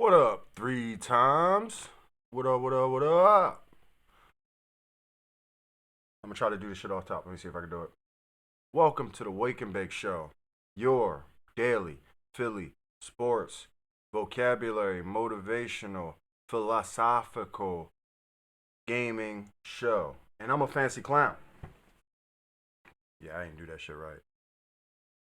What up? Three times. What up, what up, what up? I'm gonna try to do this shit off top. Let me see if I can do it. Welcome to the Wake and Bake Show, your daily Philly sports, vocabulary, motivational, philosophical gaming show. And I'm a fancy clown. Yeah, I didn't do that shit right.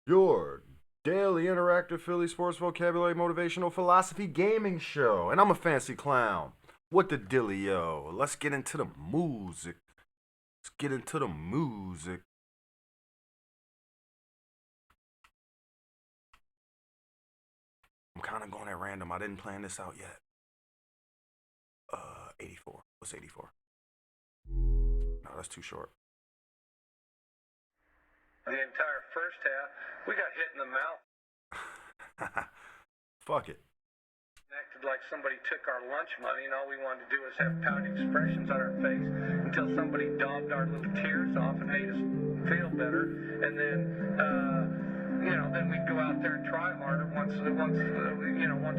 Your daily interactive Philly sports vocabulary motivational philosophy gaming show. And I'm a fancy clown. What the dealio? Let's get into the music. Let's get into the music. I'm kind of going at random. I didn't plan this out yet. 84. What's 84? No, that's too short. The entire first half, we got hit in the mouth. Fuck it. Acted like somebody took our lunch money, and all we wanted to do was have pouty expressions on our face until somebody daubed our little tears off and made us feel better. And then we'd go out there and try harder once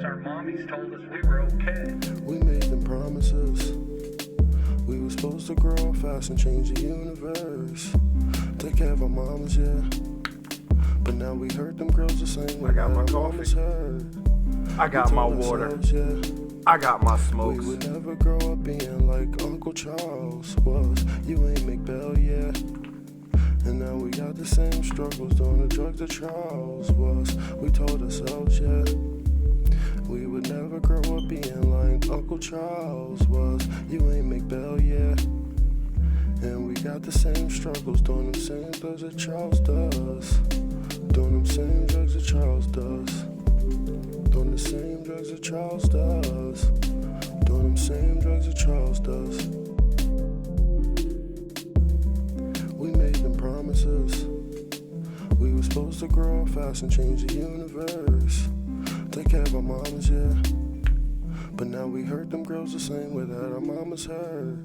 our mommies told us we were okay. We made them promises. We were supposed to grow up fast and change the universe. Take care of our mamas, yeah. But now we hurt them girls the same way. I got my coffee. I got my water. Yeah. I got my smokes. We would never grow up being like Uncle Charles was. You ain't McBell, yeah. And now we got the same struggles doing the drugs that Charles was. We told ourselves, yeah. We would never grow up being like Uncle Charles was. You ain't McBell, yeah. And we got the same struggles doing them same drugs that Charles does. Doing them same drugs that Charles does. Doing the same drugs that Charles does. Doing them same drugs that Charles does. We made them promises. We were supposed to grow up fast and change the universe. Take care of our mamas, yeah. But now we hurt them girls the same way that our mamas hurt.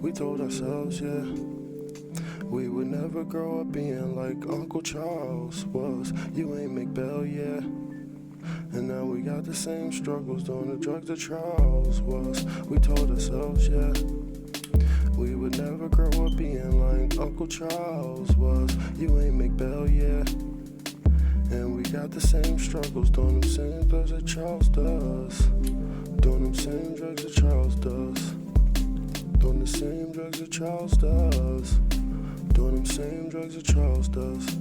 We told ourselves, yeah, we would never grow up being like Uncle Charles was. You ain't McBell, yeah. And now we got the same struggles doing the drugs that Charles was. We told ourselves, yeah, we would never grow up being like Uncle Charles was. You ain't McBell, yeah. And we got the same struggles doing them same drugs that Charles does. Doing them same drugs that Charles does. Doing the same drugs that Charles does. Doing them same drugs that Charles does.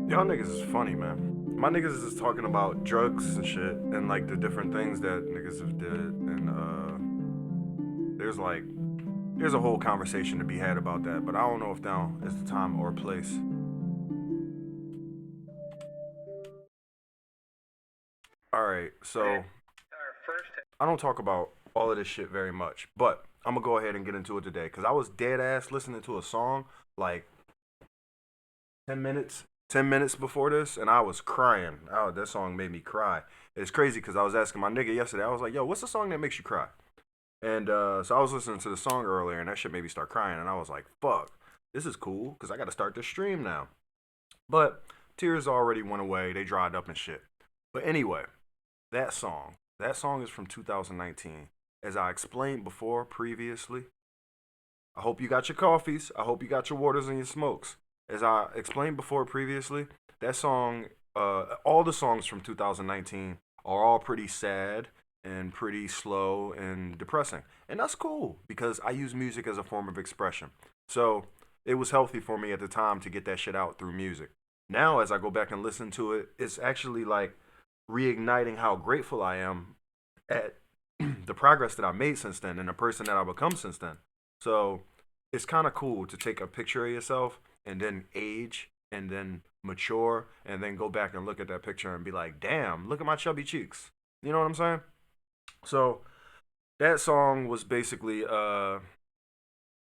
Y'all niggas is funny, man. My niggas is talking about drugs and shit and like the different things that niggas have did, and there's a whole conversation to be had about that, but I don't know if now is the time or place. Alright, so Our first half, I don't talk about all of this shit very much, but I'm gonna go ahead and get into it today because I was dead ass listening to a song like 10 minutes before this, and I was crying. Oh, that song made me cry. It's crazy because I was asking my nigga yesterday. I was like, "Yo, what's the song that makes you cry?" And so I was listening to the song earlier, and that shit made me start crying. And I was like, "Fuck, this is cool," because I got to start this stream now. But tears already went away. They dried up and shit. But anyway, that song is from 2019. As I explained before previously, I hope you got your coffees. I hope you got your waters and your smokes. As I explained before previously, that song, all the songs from 2019 are all pretty sad and pretty slow and depressing. And that's cool because I use music as a form of expression. So it was healthy for me at the time to get that shit out through music. Now, as I go back and listen to it, it's actually like reigniting how grateful I am at the progress that I made since then and the person that I've become since then. So it's kind of cool to take a picture of yourself and then age and then mature and then go back and look at that picture and be like, damn, look at my chubby cheeks. You know what I'm saying? So that song was basically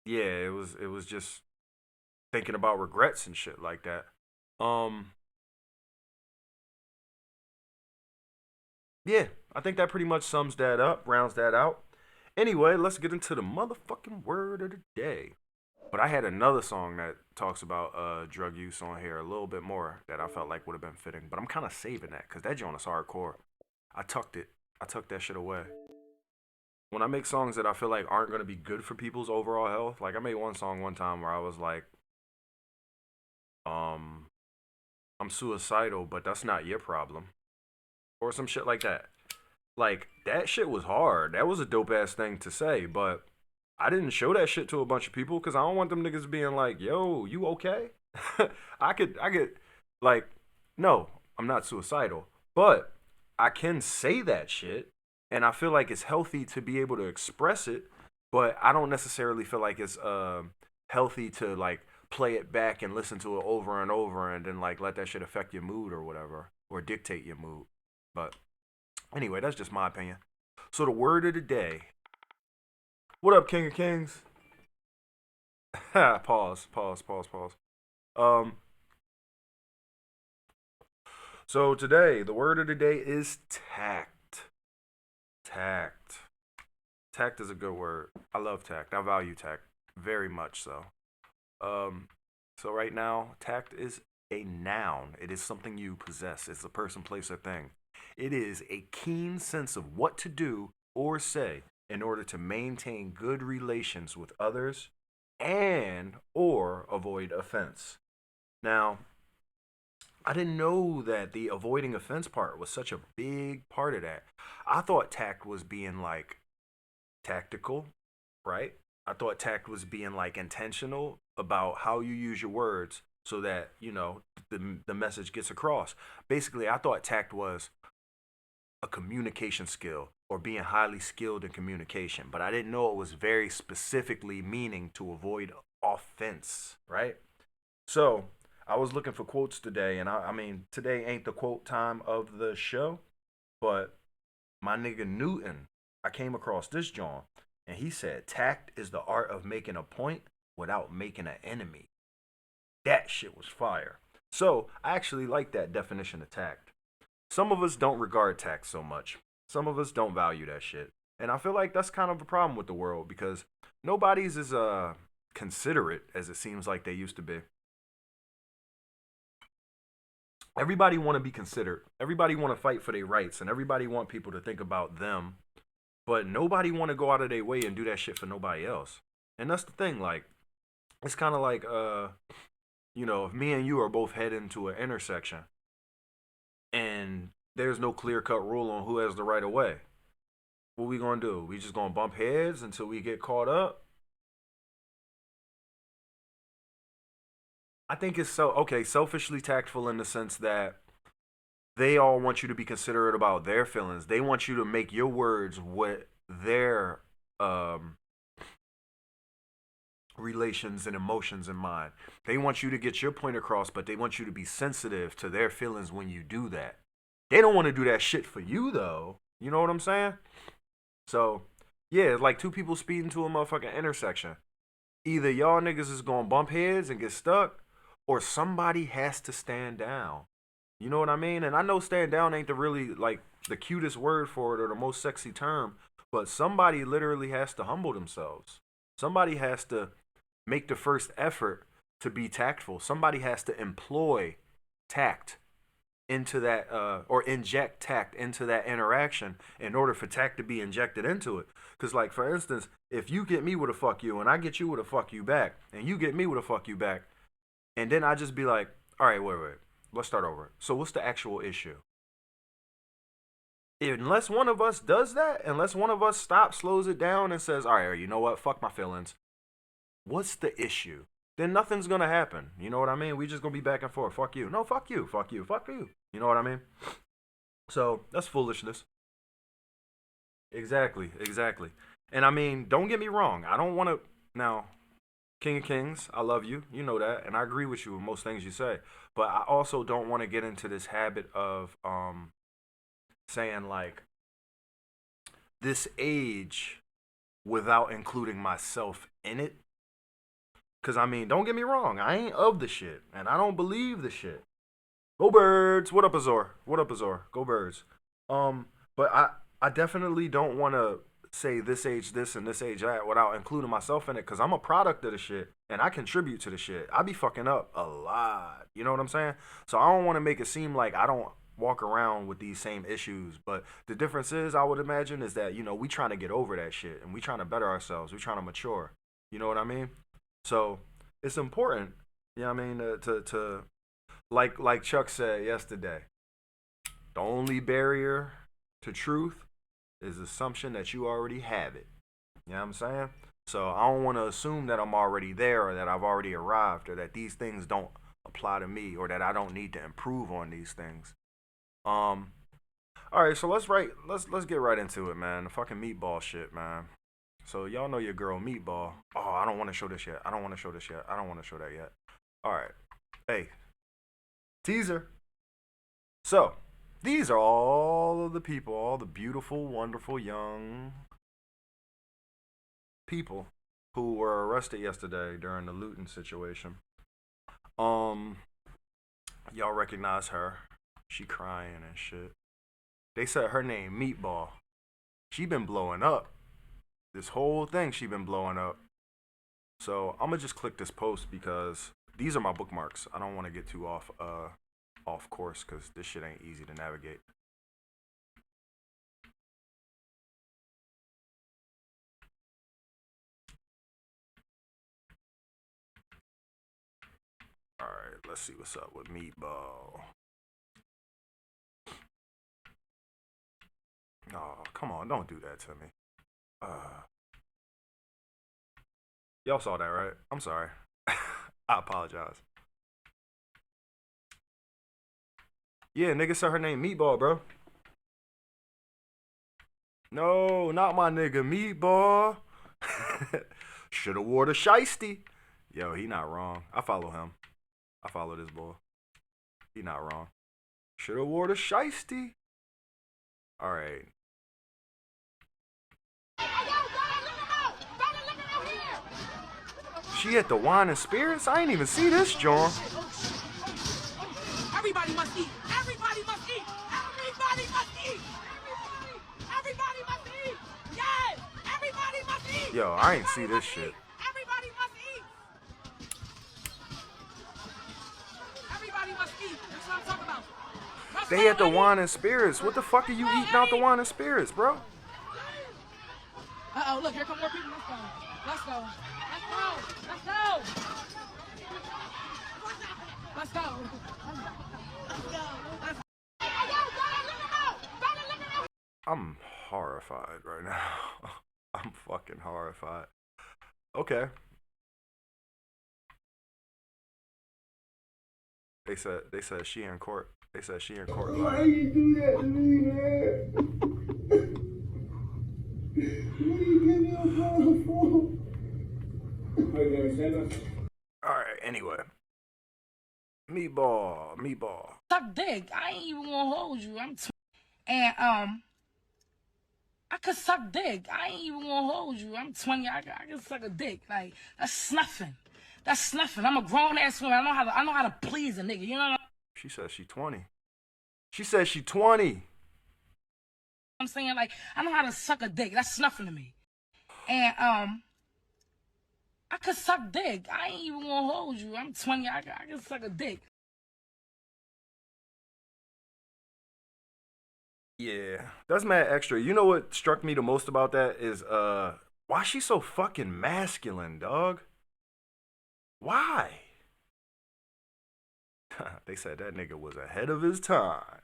yeah, it was just thinking about regrets and shit like that. Um, yeah, I think that pretty much sums that up, rounds that out. Anyway, let's get into the motherfucking word of the day. But I had another song that talks about drug use on here a little bit more that I felt like would have been fitting. But I'm kind of saving that because that joint is hardcore. I tucked it. I tucked that shit away. When I make songs that I feel like aren't gonna be good for people's overall health, like I made one song one time where I was like, um, I'm suicidal, but that's not your problem, or some shit like that. Like that shit was hard. That was a dope ass thing to say, but I didn't show that shit to a bunch of people because I don't want them niggas being like, "Yo, you okay?" I could, like, no, I'm not suicidal, but I can say that shit, and I feel like it's healthy to be able to express it, but I don't necessarily feel like it's healthy to like play it back and listen to it over and over and then like let that shit affect your mood or whatever or dictate your mood. But anyway, that's just my opinion. So the word of the day. What up, King of Kings? Pause, pause, pause, pause. Um, so today, the word of the day is tact. Tact. Tact is a good word. I love tact. I value tact very much so. Um, so right now, tact is a noun. It is something you possess. It's a person, place, or thing. It is a keen sense of what to do or say in order to maintain good relations with others and or avoid offense. Now, I didn't know that the avoiding offense part was such a big part of that. I thought tact was being like tactical, right? I thought tact was being like intentional about how you use your words so that, the message gets across. Basically, I thought tact was a communication skill or being highly skilled in communication, but I didn't know it was very specifically meaning to avoid offense, right? So I was looking for quotes today, and I mean, today ain't the quote time of the show, but my nigga Newton, I came across this John, and he said, tact is the art of making a point without making an enemy. That shit was fire. So I actually like that definition of tact. Some of us don't regard tact so much. Some of us don't value that shit. And I feel like that's kind of a problem with the world because nobody's as considerate as it seems like they used to be. Everybody want to be considered. Everybody want to fight for their rights and everybody want people to think about them, but nobody want to go out of their way and do that shit for nobody else. And that's the thing, like it's kind of like if me and you are both heading to an intersection and there's no clear-cut rule on who has the right of way. What we going to do? We just going to bump heads until we get caught up? I think it's so okay, selfishly tactful in the sense that they all want you to be considerate about their feelings. They want you to make your words what their relations and emotions in mind. They want you to get your point across, but they want you to be sensitive to their feelings when you do that. They don't want to do that shit for you though. You know what I'm saying? So, yeah, it's like two people speeding to a motherfucking intersection. Either y'all niggas is gonna bump heads and get stuck, or somebody has to stand down. You know what I mean? And I know stand down ain't the really like the cutest word for it or the most sexy term, but somebody literally has to humble themselves. Somebody has to make the first effort to be tactful. Somebody has to employ tact into that or inject tact into that interaction in order for tact to be injected into it. Because like for instance, if you get me with a fuck you and I get you with a fuck you back and you get me with a fuck you back and then I just be like, all right, wait, let's start over. So what's the actual issue? Unless one of us does that, unless one of us stops, slows it down, and says, all right, you know what, fuck my feelings, what's the issue? Then nothing's gonna happen. You know what I mean? We just gonna be back and forth. Fuck you. No, fuck you. Fuck you. Fuck you. You know what I mean? So that's foolishness. Exactly. Exactly. And I mean, don't get me wrong. I don't want to now. King of Kings, I love you. You know that, and I agree with you with most things you say. But I also don't want to get into this habit of saying like this age without including myself in it Cause I mean, don't get me wrong, I ain't of the shit, and I don't believe the shit. Go Birds! What up, Azor? What up, Azor? Go Birds! But I definitely don't want to say this age this and this age that without including myself in it, cause I'm a product of the shit and I contribute to the shit. I be fucking up a lot. You know what I'm saying? So I don't want to make it seem like I don't walk around with these same issues. But the difference is, I would imagine, is that we trying to get over that shit and we trying to better ourselves. We trying to mature. You know what I mean? So it's important. You know what I mean? To like Chuck said yesterday, the only barrier to truth is assumption that you already have it. You know what I'm saying? So I don't want to assume that I'm already there or that I've already arrived or that these things don't apply to me or that I don't need to improve on these things. Um all right, so let's get right into it, man. The fucking meatball shit, man. So y'all know your girl Meatball. Oh, I don't want to show this yet. I don't want to show this yet. I don't want to show that yet. All right. Hey, teaser. So, these are all of the people, all the beautiful, wonderful, young people who were arrested yesterday during the looting situation. Um, y'all recognize her. She crying and shit. They said her name Meatball. She been blowing up. This whole thing she been blowing up. So I'm gonna just click this post because these are my bookmarks. I don't want to get too off course because this shit ain't easy to navigate. All right, let's see what's up with Meatball. Oh, come on, don't do that to me. Y'all saw that, right? I'm sorry. I apologize. Yeah, nigga said her name Meatball, bro. No, not my nigga Meatball. Shoulda wore the shiesty. Yo, he not wrong. I follow him. I follow this boy. He not wrong. Shoulda wore the shiesty. All right. She at the wine and spirits? I ain't even see this, John. Everybody must eat. Everybody must eat. Everybody must eat. Everybody must eat. Yes. Everybody must eat. Yo, I ain't see this shit. Everybody must eat. Everybody must eat. That's what I'm talking about. They at the wine and spirits. What the fuck are you eating out the wine and spirits, bro? Uh-oh, look, here come more people. Let's go. Let's go. Let's go. Let's go. Let's go. Let's go. I'm horrified right now. I'm fucking horrified. Okay. They said she in court. They said she in court. Why you do that to me, man? What you give me a phone for? All right. Anyway, meatball. Suck dick. I ain't even gonna hold you. And I could suck dick. I ain't even gonna hold you. I'm 20. I can suck a dick. Like that's nothing. That's nothing. I'm a grown ass woman. I know how to please a nigga. You know what She says she 20. She says she 20. I'm saying? Like I know how to suck a dick. That's nothing to me. And I could suck dick. I ain't even gonna hold you. I'm 20. I can suck a dick. Yeah, that's mad extra. You know what struck me the most about that is why she so fucking masculine, dog? Why? They said that nigga was ahead of his time.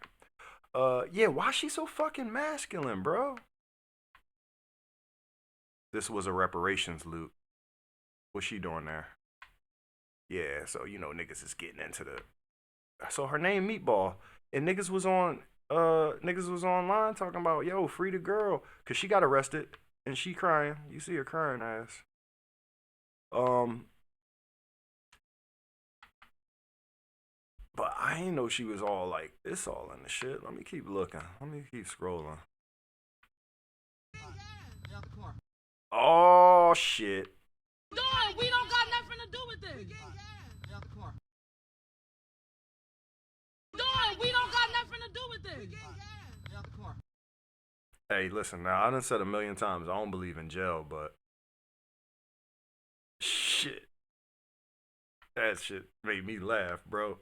Yeah, why she so fucking masculine, bro? This was a reparations loot. What's she doing there? Yeah, so niggas is getting into the. So her name Meatball, and niggas was online talking about, yo, free the girl, cause she got arrested and she crying. You see her crying ass. But I ain't know she was all like this all in the shit. Let me keep looking. Let me keep scrolling. Oh shit. We don't got nothing to do with Doing? We don't got nothing to do with this. Hey, listen, now I done said a million times I don't believe in jail, but shit, that shit made me laugh, bro.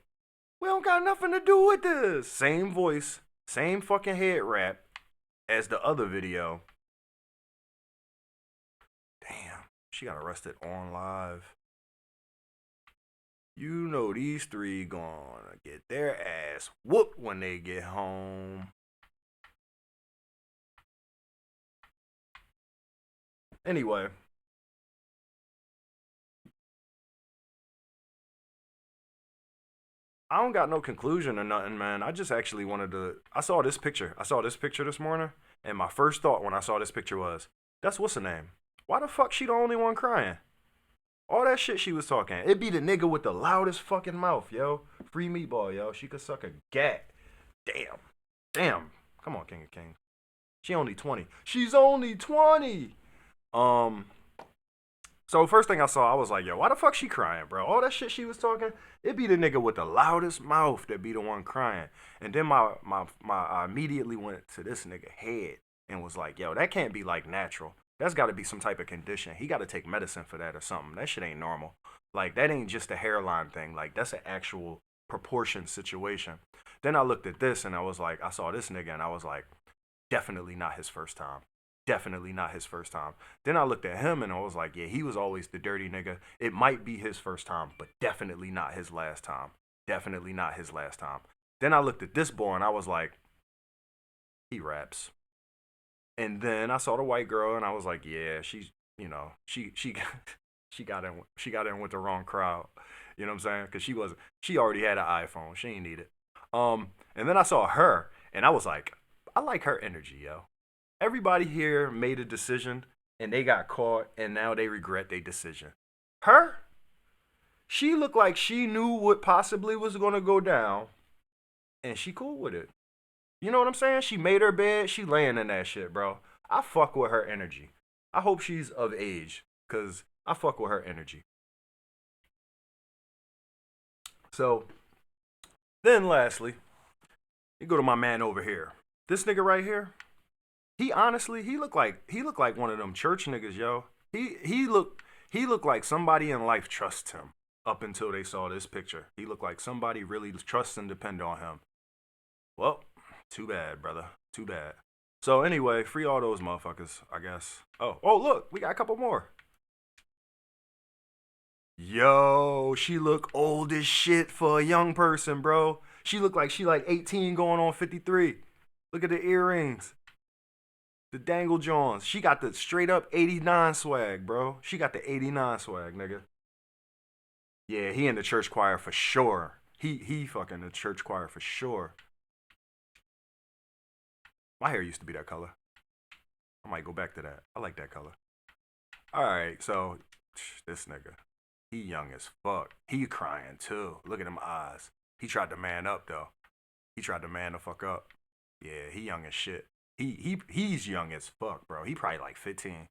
We don't got nothing to do with this. Same voice, same fucking head wrap as the other video. Damn, she got arrested on live. You know these three gonna get their ass whooped when they get home. Anyway. I don't got no conclusion or nothing, man. I just actually wanted to. I saw this picture. I saw this picture this morning, and my first thought when I saw this picture was, that's what's her name? Why the fuck she the only one crying? All that shit she was talking. It be the nigga with the loudest fucking mouth, yo. Free meatball, yo. She could suck a gat. Damn. Damn. Come on, King of Kings. She only 20. She's only 20. So first thing I saw, I was like, yo, why the fuck she crying, bro? All that shit she was talking, it be the nigga with the loudest mouth that be the one crying. And then I immediately went to this nigga head and was like, yo, that can't be like natural. That's got to be some type of condition. He got to take medicine for that or something. That shit ain't normal. Like, that ain't just a hairline thing. Like, that's an actual proportion situation. Then I looked at this and I was like, I saw this nigga and I was like, definitely not his first time. Definitely not his first time. Then I looked at him and I was like, yeah, he was always the dirty nigga. It might be his first time, but definitely not his last time. Definitely not his last time. Then I looked at this boy and I was like, he raps. And then I saw the white girl and I was like, yeah, she's, you know, she got in with the wrong crowd. You know what I'm saying? Cause she already had an iPhone. She ain't need it. And then I saw her and I was like, I like her energy, yo. Everybody here made a decision and they got caught and now they regret their decision. Her? She looked like she knew what possibly was going to go down and she cool with it. You know what I'm saying? She made her bed. She laying in that shit, bro. I fuck with her energy. I hope she's of age because I fuck with her energy. So, then lastly, you go to my man over here. This nigga right here. He honestly, he looked like one of them church niggas, yo. He looked like somebody in life trusts him up until they saw this picture. He looked like somebody really trusts and depend on him. Well, too bad, brother. Too bad. So anyway, free all those motherfuckers, I guess. Oh, look, we got a couple more. Yo, she look old as shit for a young person, bro. She look like she like 18 going on 53. Look at the earrings. The dangle Johns. She got the straight up 89 swag, bro. She got the 89 swag, nigga. Yeah, he in the church choir for sure. He fucking the church choir for sure. My hair used to be that color. I might go back to that. I like that color. Alright, so this nigga. He young as fuck. He crying too. Look at them eyes. He tried to man up though. He tried to man the fuck up. Yeah, he young as shit. He's young as fuck, bro. He probably like 15.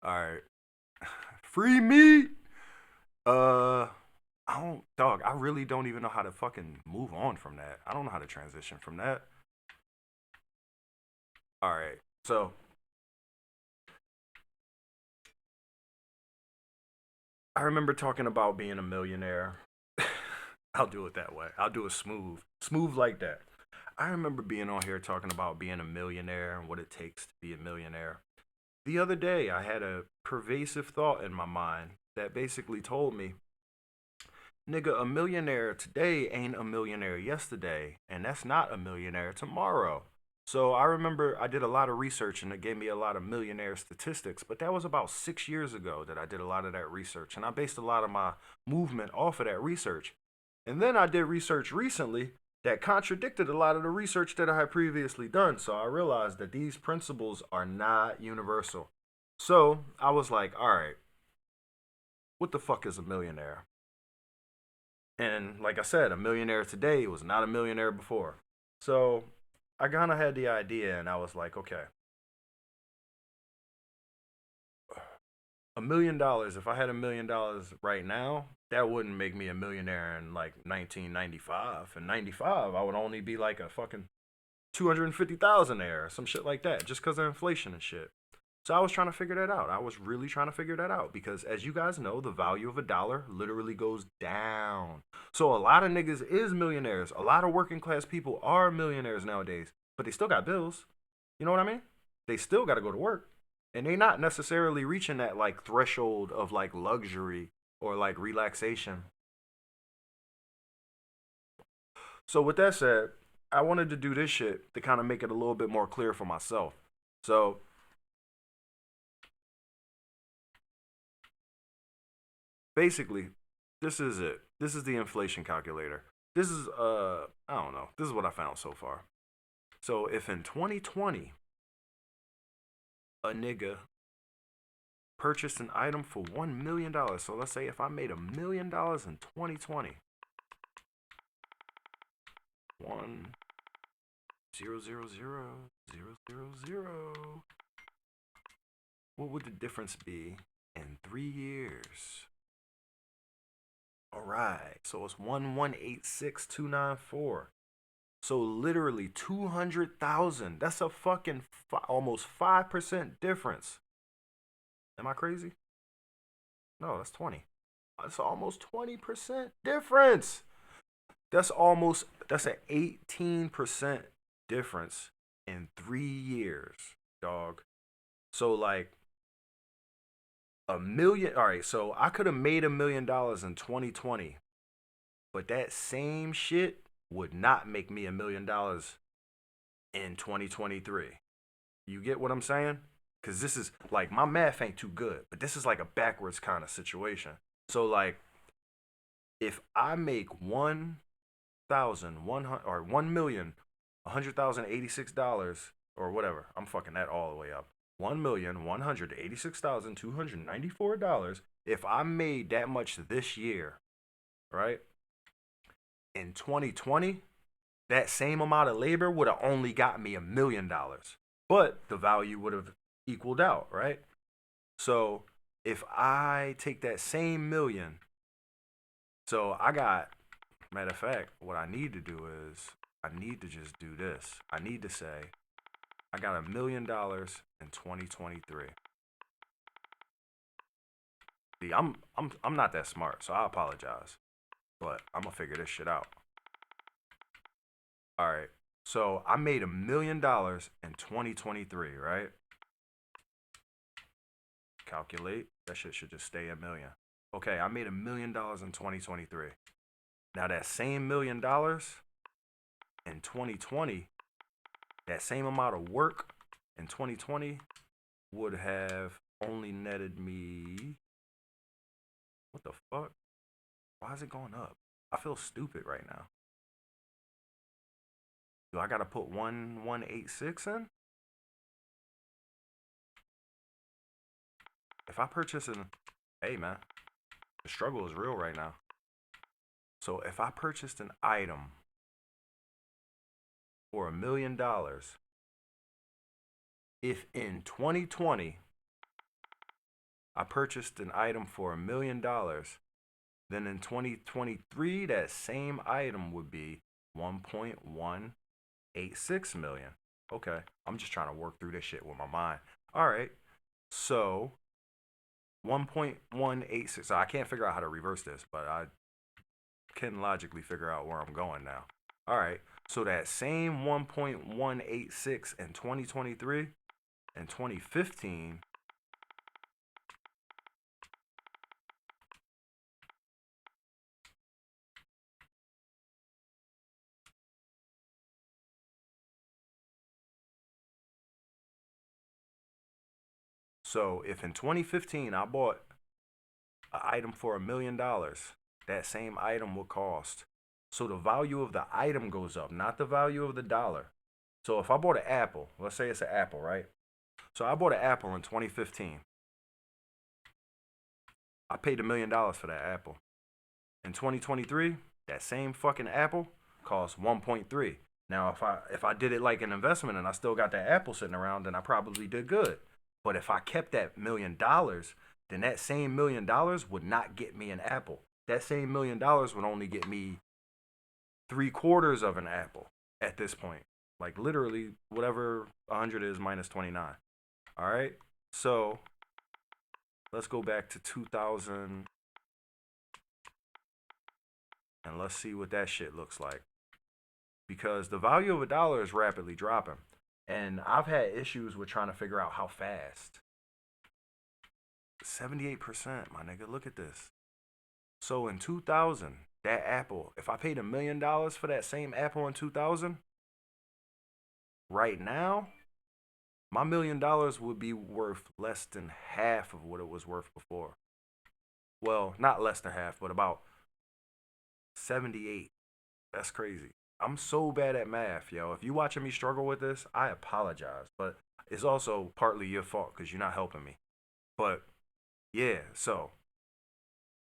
Alright. Free meat. I really don't even know how to fucking move on from that. I don't know how to transition from that. Alright. So I remember talking about being a millionaire. I'll do it that way. I'll do it smooth. Smooth like that. I remember being on here talking about being a millionaire and what it takes to be a millionaire. The other day, I had a pervasive thought in my mind that basically told me, nigga, a millionaire today ain't a millionaire yesterday, and that's not a millionaire tomorrow. So I remember I did a lot of research and it gave me a lot of millionaire statistics, but that was about 6 years ago that I did a lot of that research, and I based a lot of my movement off of that research. And then I did research recently that contradicted a lot of the research that I had previously done. So I realized that these principles are not universal. So I was like, all right, what the fuck is a millionaire? And like I said, a millionaire today was not a millionaire before. So I kind of had the idea and I was like, okay, $1 million. If I had $1 million right now, that wouldn't make me a millionaire in like 1995. In '95, I would only be like a fucking 250,000 there or some shit like that, just because of inflation and shit. So I was trying to figure that out. I was really trying to figure that out because, as you guys know, the value of a dollar literally goes down. So a lot of niggas is millionaires. A lot of working class people are millionaires nowadays, but they still got bills. You know what I mean? They still got to go to work, and they not necessarily reaching that like threshold of like luxury or like relaxation. So with that said, I wanted to do this shit to kind of make it a little bit more clear for myself. So basically, this is it. This is the inflation calculator. This is I don't know. This is what I found so far. So if in 2020 a nigga purchased an item for $1 million, so let's say if I made $1 million in 2020, 1 0 0 0 0 0 0, what would the difference be in 3 years? All right, so it's 1186294. So literally 200,000. That's a fucking almost 5% difference. Am I crazy? No, that's 20. That's almost 20% difference. That's an 18% difference in 3 years, dog. So like a million. All right, so I could have made $1 million in 2020, but that same shit would not make me $1 million in 2023. You get what I'm saying? Because this is like my math ain't too good, but this is like a backwards kind of situation. So like, if I make 1,100 or 1,100,086 or whatever, I'm fucking that all the way up. $1,186,294. If I made that much this year, right? In 2020, that same amount of labor would have only got me $1 million, but the value would have equaled out, right? So if I take that same million, so I got, matter of fact, what I need to do is I need to just do this. I need to say I got $1 million in 2023. See, I'm not that smart, so I apologize, but I'm gonna figure this shit out. All right. So I made $1 million in 2023, right? Calculate. That shit should just stay a million. Okay, I made $1 million in 2023. Now that same $1 million in 2020, that same amount of work in 2020 would have only netted me. What the fuck? Why is it going up? I feel stupid right now. Do I gotta put 1186 in? If I purchase an, hey man, the struggle is real right now. So if I purchased an item for $1 million, if in 2020 I purchased an item for $1 million, then in 2023 that same item would be 1.186 million. Okay, I'm just trying to work through this shit with my mind. All right, so 1.186. So I can't figure out how to reverse this, but I can logically figure out where I'm going now. All right, so that same 1.186 in 2023 and 2015. So if in 2015 I bought an item for $1 million, that same item will cost. So the value of the item goes up, not the value of the dollar. So if I bought an apple, let's say it's an apple, right? So I bought an apple in 2015. I paid $1 million for that apple. In 2023, that same fucking apple costs 1.3. Now, if I did it like an investment and I still got that apple sitting around, then I probably did good. But if I kept that $1 million, then that same $1 million would not get me an apple. That same $1 million would only get me 3/4 of an apple at this point. Like literally whatever 100 is minus 29. All right. So let's go back to 2000 and let's see what that shit looks like. Because the value of a dollar is rapidly dropping. And I've had issues with trying to figure out how fast. 78%, my nigga. Look at this. So in 2000, that apple, if I paid $1 million for that same apple in 2000, right now, my $1 million would be worth less than half of what it was worth before. Well, not less than half, but about 78. That's crazy. I'm so bad at math, yo. If you watching me struggle with this, I apologize. But it's also partly your fault because you're not helping me. But yeah, so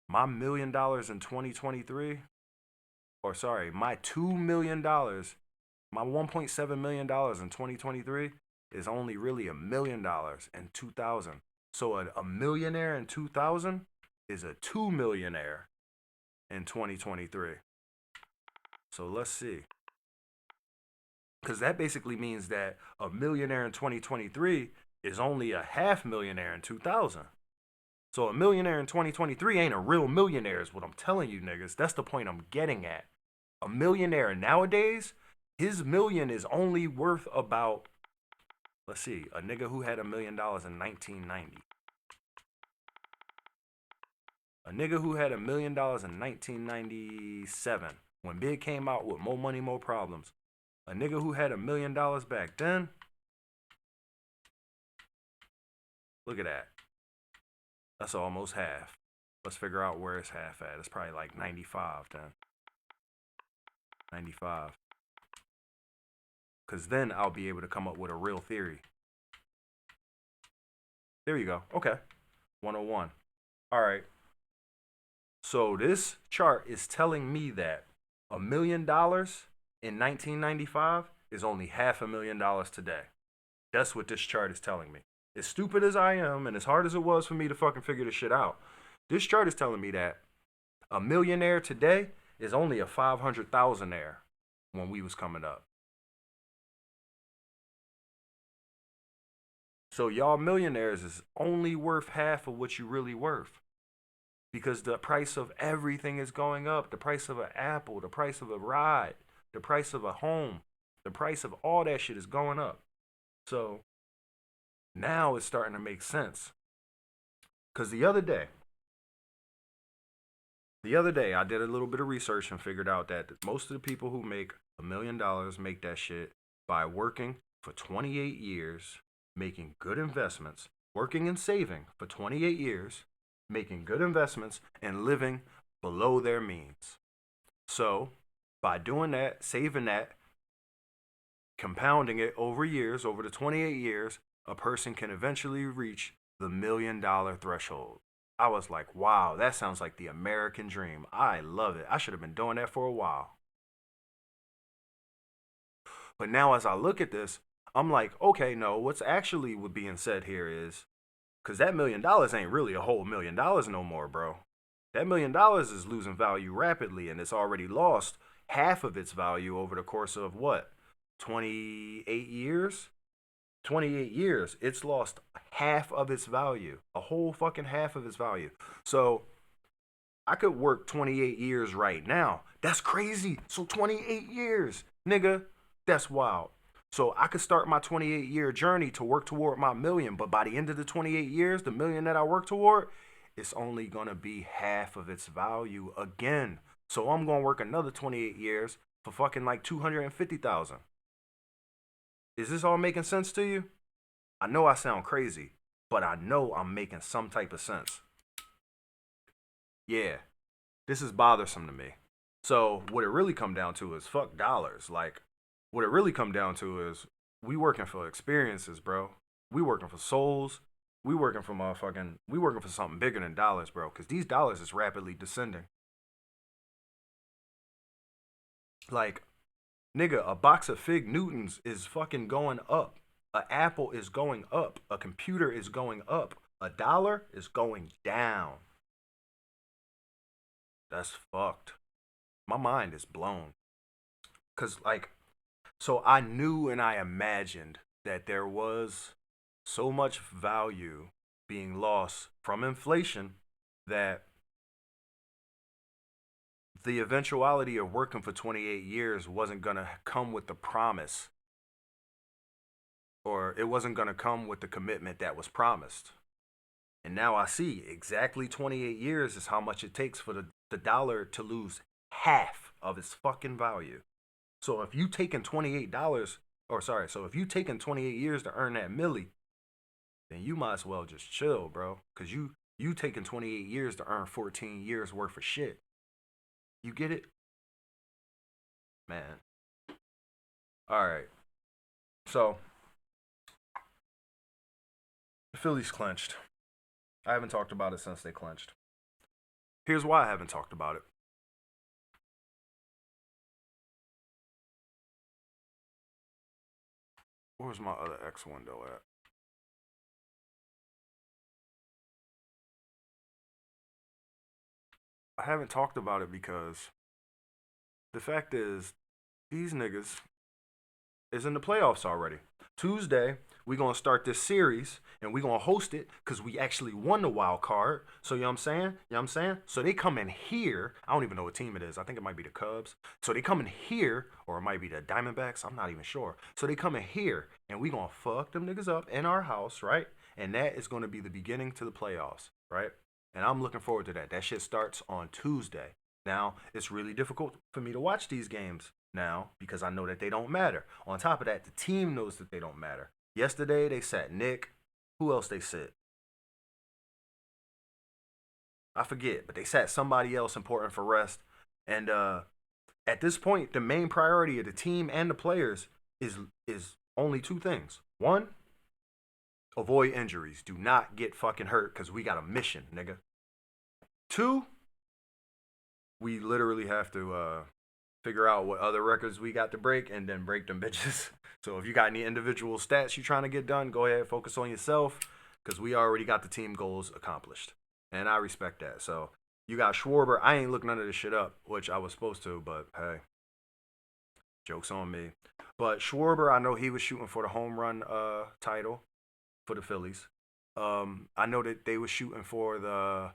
my $1 million in 2023, or sorry, my $2 million, my $1.7 million in 2023 is only really $1 million in 2000. So a millionaire in 2000 is a 2 millionaire in 2023. So let's see. Because that basically means that a millionaire in 2023 is only a half millionaire in 2000. So a millionaire in 2023 ain't a real millionaire is what I'm telling you niggas. That's the point I'm getting at. A millionaire nowadays, his million is only worth about, let's see, a nigga who had $1 million in 1990. A nigga who had $1 million in 1997, when Big came out with More Money, More Problems. A nigga who had $1 million back then. Look at that. That's almost half. Let's figure out where it's half at. It's probably like 95 then. 95. Because then I'll be able to come up with a real theory. There you go. Okay. 101. All right. So this chart is telling me that $1 million in 1995 is only $500,000 today. That's what this chart is telling me. As stupid as I am and as hard as it was for me to fucking figure this shit out, this chart is telling me that a millionaire today is only a 500,000aire when we was coming up. So y'all millionaires is only worth half of what you really worth. Because the price of everything is going up. The price of an apple, the price of a ride, the price of a home, the price of all that shit is going up. So now it's starting to make sense. Because the other day I did a little bit of research and figured out that most of the people who make $1 million make that shit by working for 28 years, making good investments, working and saving for 28 years, making good investments, and living below their means. So by doing that, saving that, compounding it over years, over the 28 years, a person can eventually reach the $1 million threshold. I was like, wow, that sounds like the American dream. I love it. I should have been doing that for a while. But now as I look at this, I'm like, okay, no, what's actually being said here is, because that $1 million ain't really a whole $1 million no more, bro. That $1 million is losing value rapidly, and it's already lost half of its value over the course of what? 28 years? 28 years. It's lost half of its value. A whole fucking half of its value. So I could work 28 years right now. That's crazy. So 28 years. Nigga, that's wild. So I could start my 28-year journey to work toward my $1 million, but by the end of the 28 years, the $1 million that I work toward, it's only going to be half of its value again. So I'm going to work another 28 years for fucking like $250,000. Is this all making sense to you? I know I sound crazy, but I know I'm making some type of sense. Yeah, this is bothersome to me. So what it really come down to is fuck dollars. Like, what it really come down to is we working for experiences, bro. We working for souls. We working for something bigger than dollars, bro. Because these dollars is rapidly descending. Like, nigga, a box of Fig Newtons is fucking going up. An apple is going up. A computer is going up. A dollar is going down. That's fucked. My mind is blown. Cause like, so I knew and I imagined that there was so much value being lost from inflation that the eventuality of working for 28 years wasn't going to come with the promise, or it wasn't going to come with the commitment that was promised. And now I see exactly 28 years is how much it takes for the dollar to lose half of its fucking value. So if you taking $28, or sorry, so if you taking 28 years to earn that milli, then you might as well just chill, bro. Cause you taking 28 years to earn 14 years worth of shit. You get it? Man. Alright. So the Phillies clinched. I haven't talked about it since they clinched. Here's why I haven't talked about it. Where's my other X window at? I haven't talked about it because the fact is, these niggas is in the playoffs already. Tuesday, we're going to start this series and we're going to host it because we actually won the wild card. So, you know what I'm saying? You know what I'm saying? So, they come in here. I don't even know what team it is. I think it might be the Cubs. So, they come in here, or it might be the Diamondbacks. I'm not even sure. So, they come in here and we're going to fuck them niggas up in our house, right? And that is going to be the beginning to the playoffs, right? And I'm looking forward to that. That shit starts on Tuesday. Now, it's really difficult for me to watch these games now because I know that they don't matter. On top of that, the team knows that they don't matter. Yesterday, they sat Nick. Who else they sit? I forget, but they sat somebody else important for rest. And at this point, the main priority of the team and the players is only two things. One, avoid injuries. Do not get fucking hurt because we got a mission, nigga. Two, we literally have to figure out what other records we got to break and then break them bitches. So if you got any individual stats you trying to get done, go ahead, focus on yourself because we already got the team goals accomplished. And I respect that. So you got Schwarber. I ain't looking none of this shit up, which I was supposed to, but hey, joke's on me. But Schwarber, I know he was shooting for the home run title for the Phillies. I know that they were shooting for the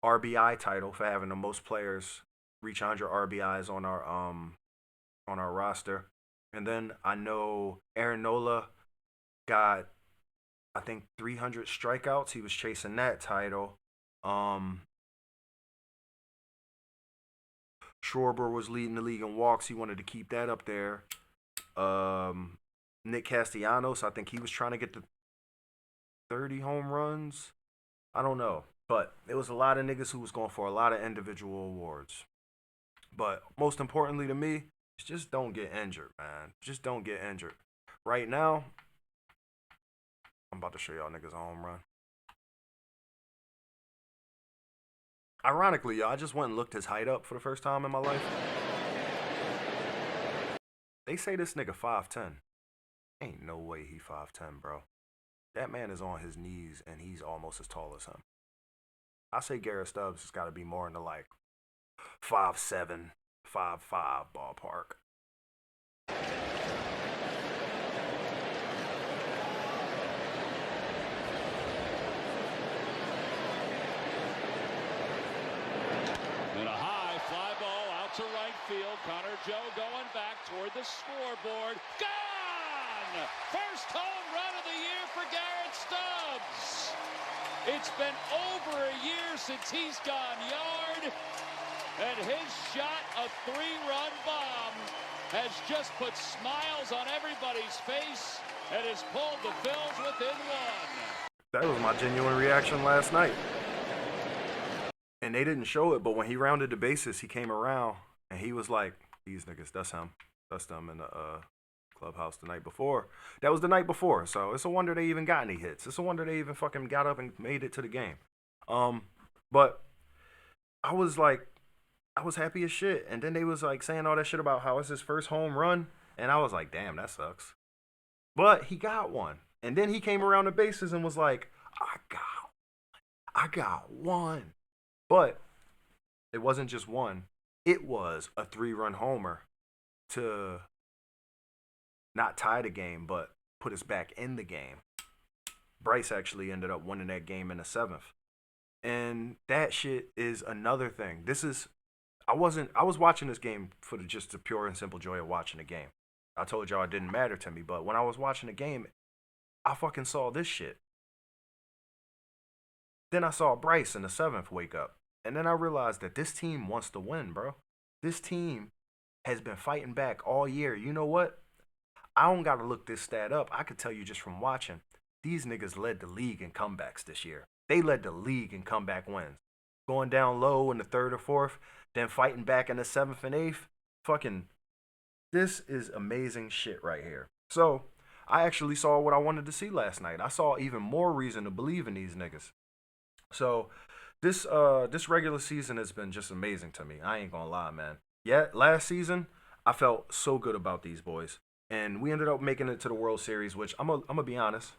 RBI title for having the most players reach 100 RBIs on our roster. And then I know Aaron Nola got, I think, 300 strikeouts. He was chasing that title. Schwarber was leading the league in walks. He wanted to keep that up there. Nick Castellanos, I think he was trying to get to 30 home runs. I don't know. But it was a lot of niggas who was going for a lot of individual awards. But most importantly to me, just don't get injured, man. Just don't get injured. Right now, I'm about to show y'all niggas a home run. Ironically, y'all, I just went and looked his height up for the first time in my life. They say this nigga 5'10". Ain't no way he 5'10", bro. That man is on his knees and he's almost as tall as him. I say Garrett Stubbs has got to be more in the like 5'7", 5'5" ballpark. And a high fly ball out to right field. Connor Joe going back toward the scoreboard. Gone! First home run of the year for Garrett Stubbs. It's been over a year since he's gone yard. And his shot, a 3-run bomb, has just put smiles on everybody's face and has pulled the Phils within one. That was my genuine reaction last night. And they didn't show it, but when he rounded the bases, he came around and he was like, these niggas, that's him. That's them in the clubhouse the night before. That was the night before, so it's a wonder they even got any hits. It's a wonder they even fucking got up and made it to the game. But I was happy as shit. And then they was like saying all that shit about how it's his first home run. And I was like, damn, that sucks. But he got one. And then he came around the bases and was like, I got one. But it wasn't just one. It was a 3-run homer to not tie the game, but put us back in the game. Bryce actually ended up winning that game in the seventh. And that shit is another thing. I was watching this game for just the pure and simple joy of watching the game. I told y'all it didn't matter to me, but when I was watching the game, I fucking saw this shit. Then I saw Bryce in the seventh wake up. And then I realized that this team wants to win, bro. This team has been fighting back all year. You know what? I don't got to look this stat up. I could tell you just from watching. These niggas led the league in comebacks this year. They led the league in comeback wins. Going down low in the third or fourth, then fighting back in the seventh and eighth. Fucking, this is amazing shit right here. So, I actually saw what I wanted to see last night. I saw even more reason to believe in these niggas. So, this regular season has been just amazing to me. I ain't gonna lie, man. Yeah, last season I felt so good about these boys, and we ended up making it to the World Series, which I'm gonna be honest,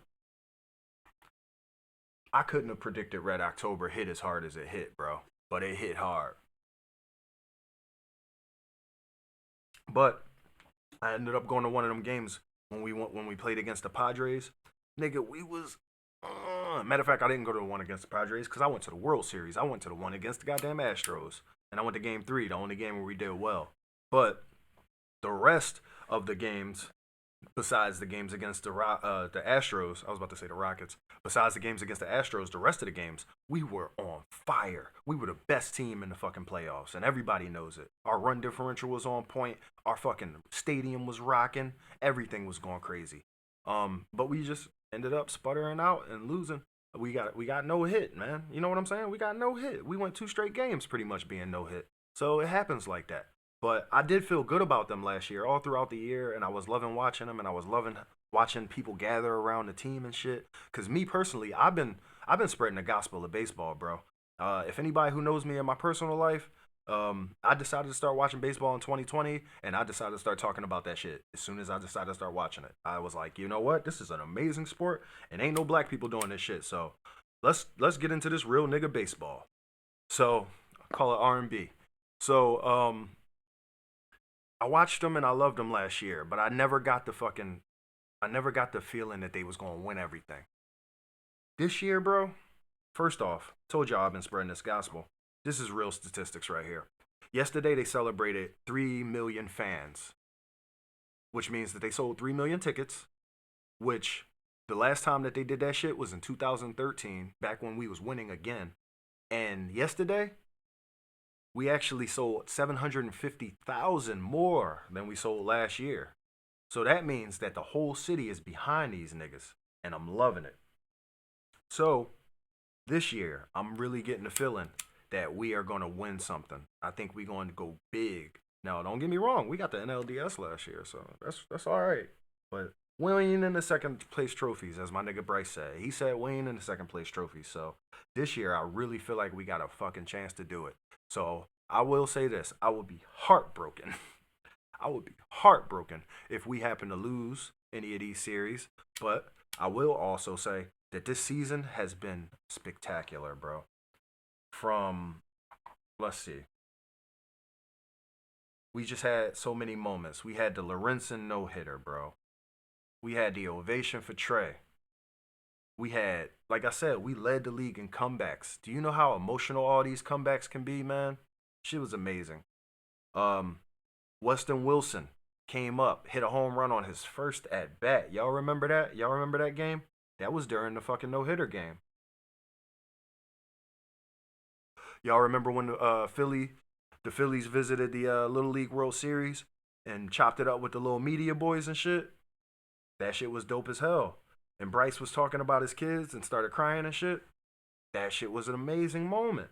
I couldn't have predicted Red October hit as hard as it hit, bro. But it hit hard. But I ended up going to one of them games when we played against the Padres. Nigga, we was matter of fact, I didn't go to the one against the Padres because I went to the World Series. I went to the one against the goddamn Astros, and I went to Game 3, the only game where we did well. But the rest of the games, besides the games against the Astros, I was about to say the Rockets. Besides the games against the Astros, the rest of the games, we were on fire. We were the best team in the fucking playoffs, and everybody knows it. Our run differential was on point. Our fucking stadium was rocking. Everything was going crazy. But we just ended up sputtering out and losing. We got no hit, man. You know what I'm saying? We got no hit. We went 2 straight games pretty much being no hit. So it happens like that. But I did feel good about them last year, all throughout the year, and I was loving watching them, and I was loving watching people gather around the team and shit. Cause me personally, I've been spreading the gospel of baseball, bro. If anybody who knows me in my personal life, I decided to start watching baseball in 2020, and I decided to start talking about that shit as soon as I decided to start watching it. I was like, you know what? This is an amazing sport, and ain't no black people doing this shit. So let's get into this real nigga baseball. So I call it R&B. So I watched them and I loved them last year, but I never got the feeling that they was gonna win everything. This year, bro, first off, told y'all I've been spreading this gospel. This is real statistics right here. Yesterday they celebrated 3 million fans, which means that they sold 3 million tickets, which the last time that they did that shit was in 2013, back when we was winning again. And yesterday, we actually sold 750,000 more than we sold last year. So that means that the whole city is behind these niggas, and I'm loving it. So this year, I'm really getting the feeling that we are going to win something. I think we're going to go big. Now, don't get me wrong, we got the NLDS last year, so that's all right. But we ain't in the second place trophies, as my nigga Bryce said. He said we ain't in the second place trophies. So this year, I really feel like we got a fucking chance to do it. So I will say this: I will be heartbroken. I would be heartbroken if we happen to lose any of these series. But I will also say that this season has been spectacular, bro. From, let's see, we just had so many moments. We had the Lorenzen no-hitter, bro. We had the ovation for Trey. We had, like I said, we led the league in comebacks. Do you know how emotional all these comebacks can be, man? Shit was amazing. Weston Wilson came up, hit a home run on his first at bat. Y'all remember that? Y'all remember that game? That was during the fucking no-hitter game. Y'all remember when the Phillies visited the Little League World Series and chopped it up with the little media boys and shit? That shit was dope as hell. And Bryce was talking about his kids and started crying and shit. That shit was an amazing moment.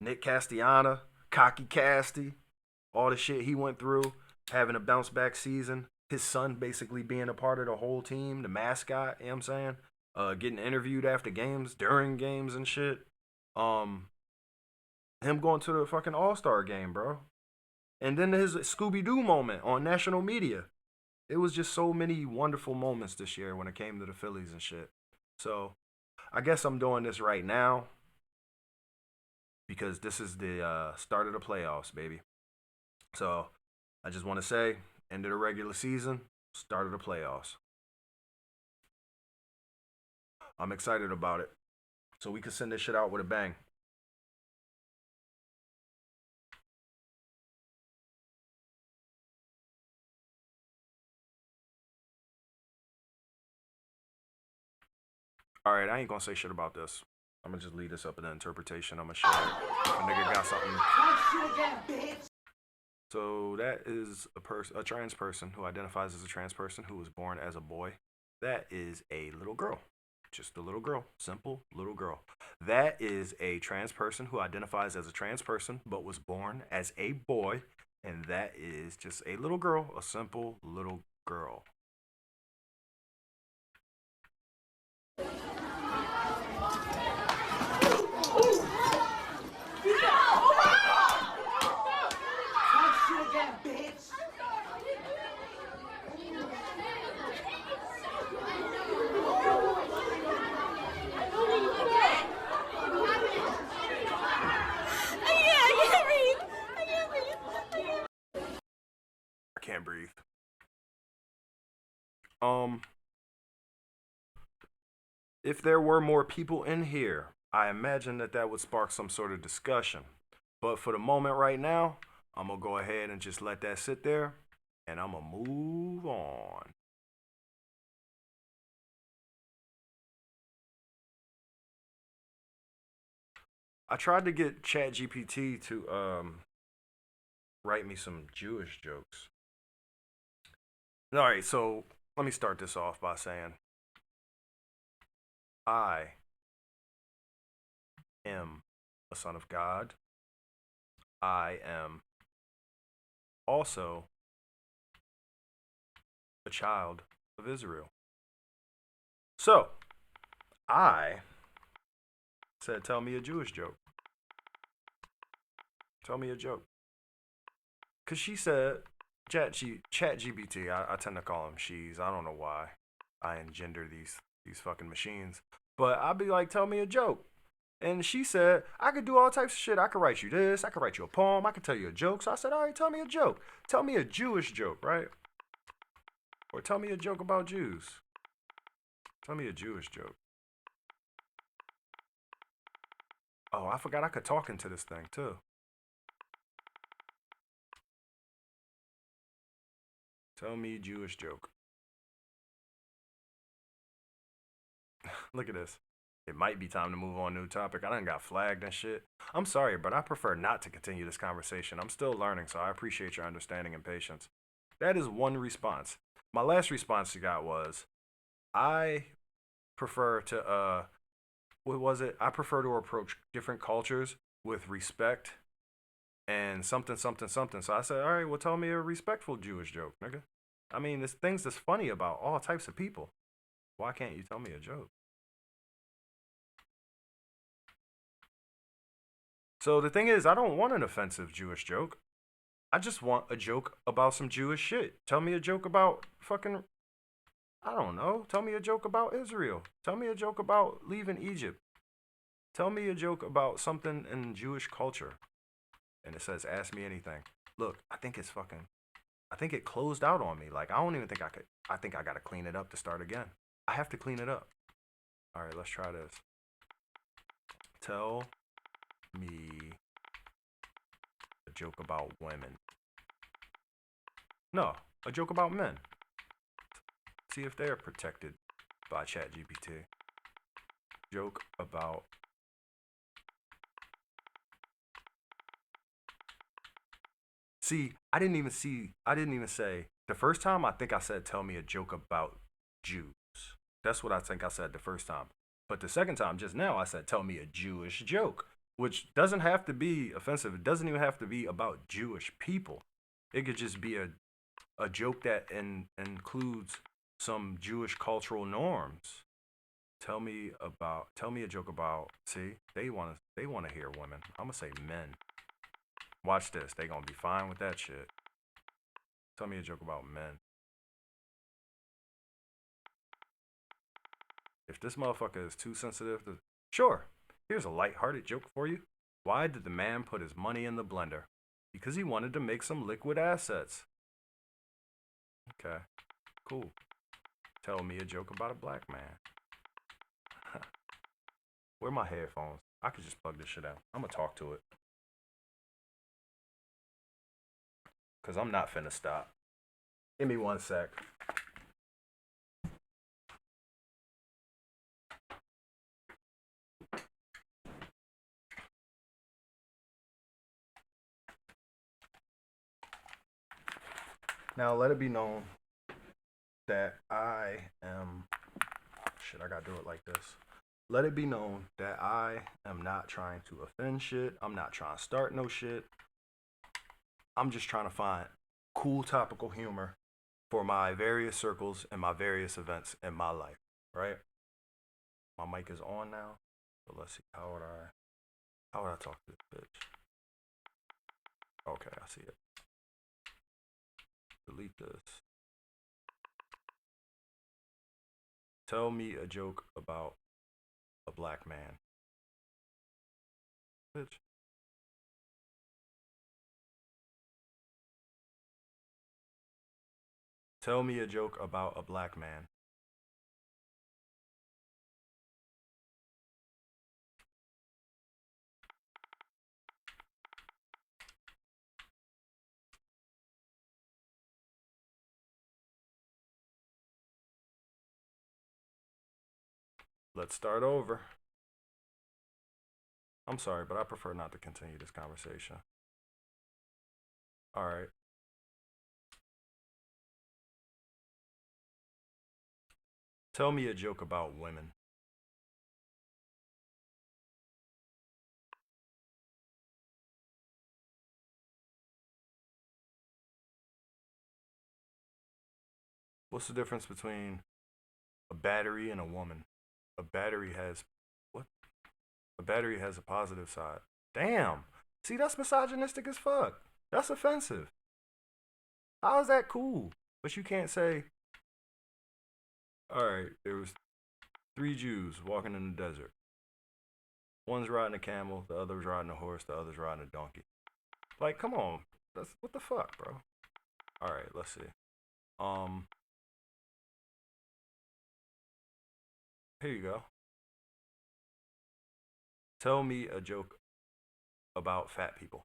Nick Castellana, Cocky Casty, all the shit he went through, having a bounce back season. His son basically being a part of the whole team, the mascot, you know what I'm saying? Getting interviewed after games, during games and shit. Him going to the fucking All-Star game, bro. And then his Scooby-Doo moment on national media. it was just so many wonderful moments this year when it came to the Phillies and shit. So I guess I'm doing this right now because this is the start of the playoffs, baby. So I just want to say, end of the regular season, start of the playoffs. I'm excited about it. So we can send this shit out with a bang. All right, I ain't gonna say shit about this. I'm gonna just leave this up in the interpretation. I'm gonna share it. A nigga got something. So that is a trans person who identifies as a trans person who was born as a boy. That is a little girl. Just a little girl. Simple little girl. That is a trans person who identifies as a trans person but was born as a boy. And that is just a little girl. A simple little girl. I can't breathe. If there were more people in here, I imagine that would spark some sort of discussion. But for the moment right now, I'm going to go ahead and just let that sit there and I'm going to move on. I tried to get ChatGPT to write me some Jewish jokes. All right, so let me start this off by saying I am a son of God. I am also a child of Israel. So, I said, tell me a Jewish joke. Tell me a joke. Because she said, ChatGPT, I tend to call them she's. I don't know why I engender these fucking machines. But I'd be like, tell me a joke. And she said, I could do all types of shit. I could write you this. I could write you a poem. I could tell you a joke. So I said, all right, tell me a joke. Tell me a Jewish joke, right? Or tell me a joke about Jews. Tell me a Jewish joke. Oh, I forgot I could talk into this thing too. Tell me a Jewish joke. Look at this. It might be time to move on to a new topic. I done got flagged and shit. I'm sorry, but I prefer not to continue this conversation. I'm still learning, so I appreciate your understanding and patience. That is one response. My last response you got was, I prefer to what was it? I prefer to approach different cultures with respect and something, something, something. So I said, all right, well, tell me a respectful Jewish joke, nigga. I mean, there's things that's funny about all types of people. Why can't you tell me a joke? So the thing is, I don't want an offensive Jewish joke. I just want a joke about some Jewish shit. Tell me a joke about fucking, I don't know. Tell me a joke about Israel. Tell me a joke about leaving Egypt. Tell me a joke about something in Jewish culture. And it says, ask me anything. Look, I think it closed out on me. Like, I don't even think I could. I think I got to clean it up to start again. I have to clean it up. All right, let's try this. Tell me a joke about women. No, a joke about men. See if they're protected by ChatGPT. Joke about See, I didn't even say the first time I think I said tell me a joke about Jews. That's what I think I said the first time. But the second time, just now, I said tell me a Jewish joke, which doesn't have to be offensive. It doesn't even have to be about Jewish people. It could just be a joke that includes some Jewish cultural norms. Tell me a joke about, see, they wanna hear women. I'm gonna say men. Watch this. They gonna be fine with that shit. Tell me a joke about men. If this motherfucker is too sensitive to. Sure, here's a light-hearted joke for you. Why did the man put his money in the blender? Because he wanted to make some liquid assets. Okay, cool. Tell me a joke about a black man. Where are my headphones? I could just plug this shit out. I'm gonna talk to it. Cause I'm not finna stop. Give me 1 sec. Now let it be known that I am. Shit, I gotta do it like this. Let it be known that I am not trying to offend shit. I'm not trying to start no shit. I'm just trying to find cool topical humor for my various circles and my various events in my life, right? My mic is on now. So let's see. How would I talk to this bitch? Okay, I see it. Delete this. Tell me a joke about a black man. Bitch. Tell me a joke about a black man. Let's start over. I'm sorry, but I prefer not to continue this conversation. All right. Tell me a joke about women. What's the difference between a battery and a woman? A battery has what? A battery has a positive side. Damn. See, that's misogynistic as fuck. That's offensive. How is that cool? But you can't say, all right, there was 3 Jews walking in the desert. One's riding a camel, the other's riding a horse, the other's riding a donkey. Like, come on. That's what the fuck, bro. All right, let's see. Here you go. Tell me a joke about fat people.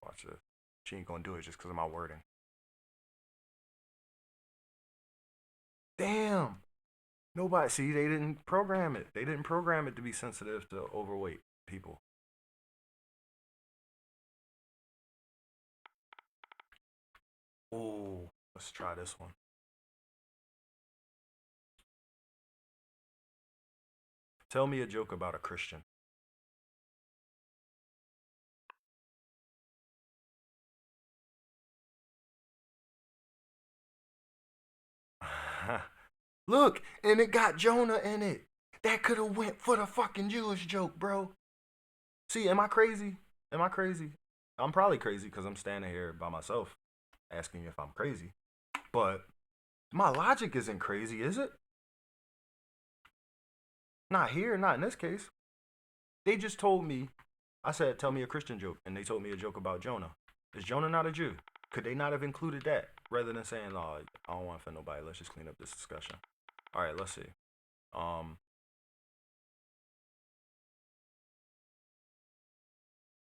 Watch this. She ain't gonna do it just because of my wording. Damn. Nobody, see, they didn't program it. They didn't program it to be sensitive to overweight people. Oh, let's try this one. Tell me a joke about a Christian. Look, and it got Jonah in it. That could have went for the fucking Jewish joke, bro. See, am I crazy? Am I crazy? I'm probably crazy because I'm standing here by myself asking if I'm crazy. But my logic isn't crazy, is it? Not here, not in this case. They just told me, I said, tell me a Christian joke, and they told me a joke about Jonah. Is Jonah not a Jew? Could they not have included that rather than saying, "Oh, I don't want to offend nobody. Let's just clean up this discussion." All right, let's see.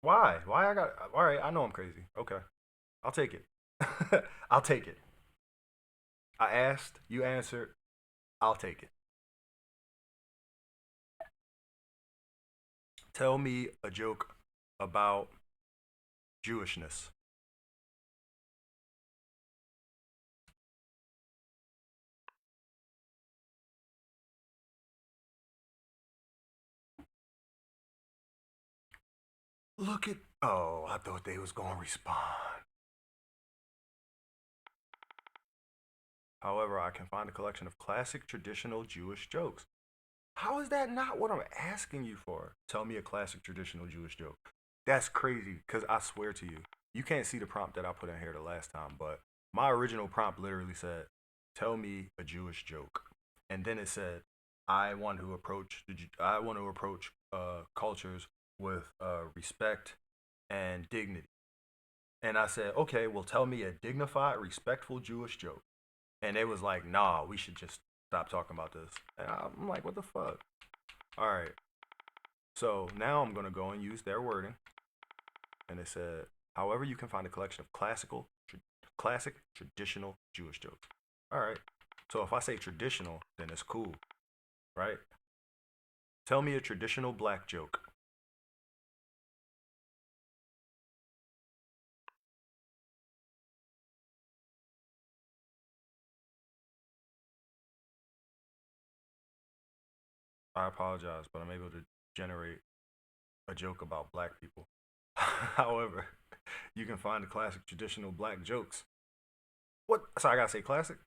Why? Why I got? All right, I know I'm crazy. Okay, I'll take it. I'll take it. I asked, you answered. I'll take it. Tell me a joke about Jewishness. Look at. Oh, I thought they was gonna respond. However, I can find a collection of classic traditional Jewish jokes. How is that not what I'm asking you for? Tell me a classic traditional Jewish joke. That's crazy, because I swear to you, you can't see the prompt that I put in here the last time, but my original prompt literally said, tell me a Jewish joke. And then it said, I want to approach cultures with respect and dignity. And I said, okay, well, tell me a dignified, respectful Jewish joke. And it was like, nah, we should just stop talking about this. And I'm like, what the fuck? All right. So now I'm going to go and use their wording. And it said, however, you can find a collection of classic, traditional Jewish jokes. All right. So if I say traditional, then it's cool, right? Tell me a traditional black joke. I apologize, but I'm able to generate a joke about black people. However, you can find the classic traditional black jokes. What? Sorry, I gotta say classic?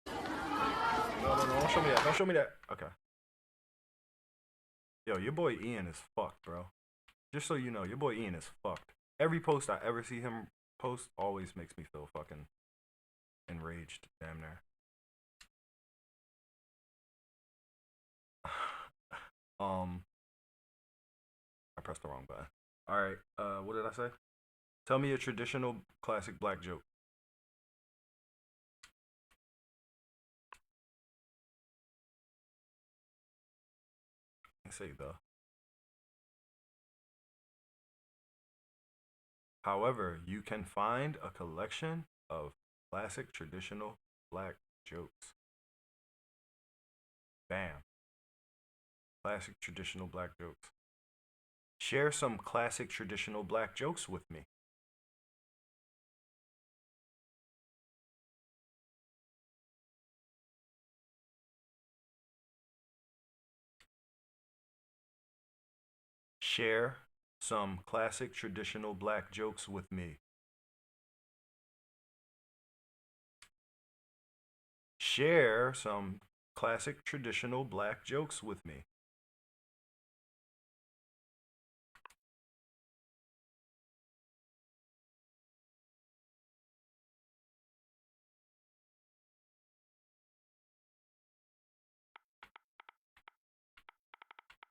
No, no, no, don't show me that. Don't show me that. Okay. Yo, your boy Ian is fucked, bro. Just so you know, your boy Ian is fucked. Every post I ever see him post always makes me feel fucking enraged, damn near. um, I pressed the wrong button. All right. What did I say? Tell me a traditional classic black joke. I say the. However, you can find a collection of classic traditional black jokes. Bam. Classic traditional black jokes. Share some classic traditional black jokes with me. Share some classic traditional black jokes with me. Share some classic traditional black jokes with me.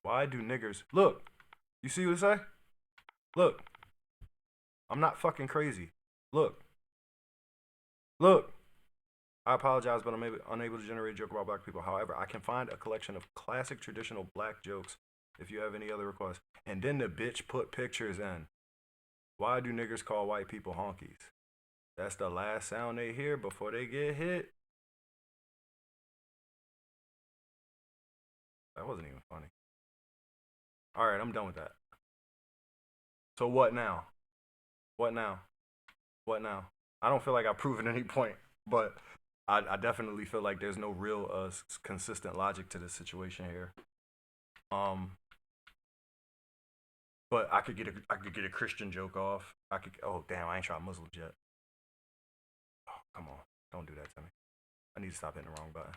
Why do niggers look? You see what I say? Look, I'm not fucking crazy. Look, look. I apologize, but I'm unable to generate a joke about black people. However, I can find a collection of classic traditional black jokes if you have any other requests. And then the bitch put pictures in. Why do niggers call white people honkies? That's the last sound they hear before they get hit. That wasn't even funny. All right, I'm done with that. So what now? What now? What now? I don't feel like I've proven any point, but I definitely feel like there's no real consistent logic to this situation here. Um, but I could get a Christian joke off. Oh damn, I ain't tried Muslims yet. Oh come on, don't do that to me. I need to stop hitting the wrong button.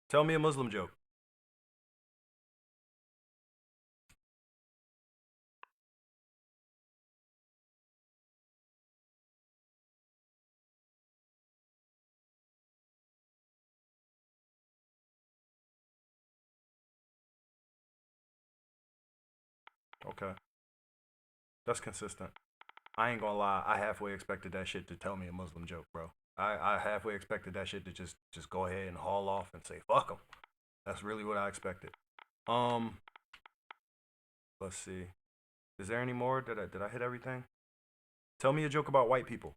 Tell me a Muslim joke. Okay, that's consistent. I ain't gonna lie. I halfway expected that shit to tell me a Muslim joke, bro. I halfway expected that shit to just go ahead and haul off and say fuck them. That's really what I expected. Um, let's see. Is there any more? Did I hit everything? Tell me a joke about white people.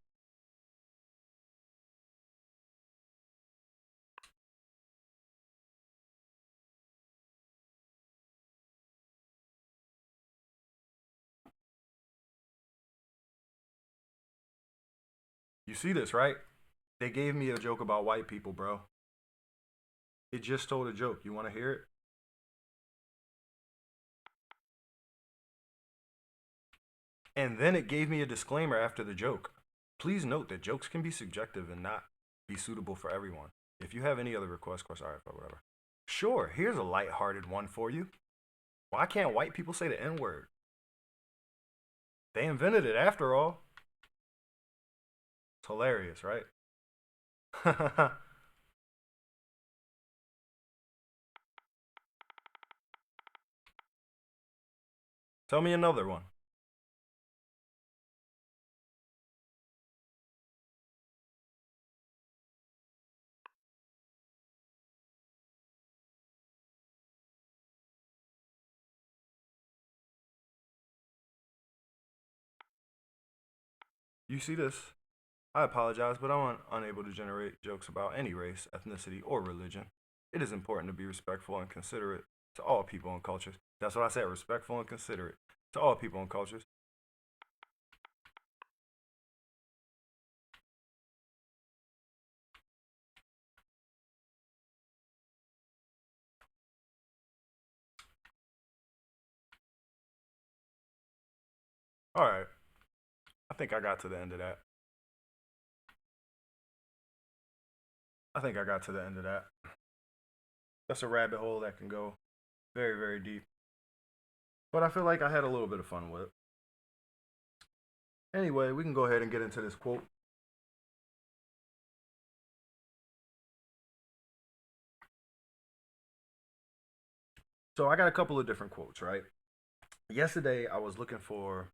You see this, right? They gave me a joke about white people, bro. It just told a joke. You want to hear it? And then it gave me a disclaimer after the joke. Please note that jokes can be subjective and not be suitable for everyone. If you have any other requests, of course, all right, whatever. Sure, here's a lighthearted one for you. Why can't white people say the N word? They invented it after all. It's hilarious, right? Tell me another one. You see this? I apologize, but I'm unable to generate jokes about any race, ethnicity, or religion. It is important to be respectful and considerate to all people and cultures. That's what I said, respectful and considerate to all people and cultures. All right, I think I got to the end of that. I think I got to the end of that. That's a rabbit hole that can go very, very deep. But I feel like I had a little bit of fun with it. Anyway, we can go ahead and get into this quote. So I got a couple of different quotes, right? Yesterday I was looking for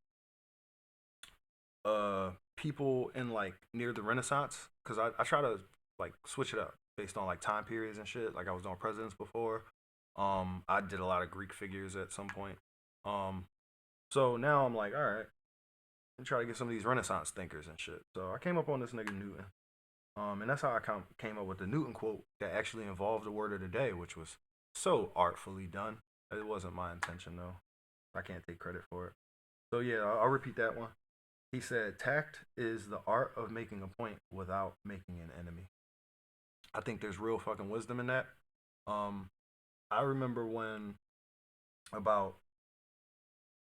people in like near the Renaissance because I try to like switch it up based on like time periods and shit. Like I was doing presidents before. I did a lot of Greek figures at some point. Um, so now I'm like, all right, and try to get some of these Renaissance thinkers and shit. So I came up on this nigga Newton. And that's how I came up with the Newton quote that actually involved the word of the day, which was so artfully done. It wasn't my intention though. I can't take credit for it. So yeah, I'll repeat that one. He said, "Tact is the art of making a point without making an enemy." I think there's real fucking wisdom in that. Um, I remember when about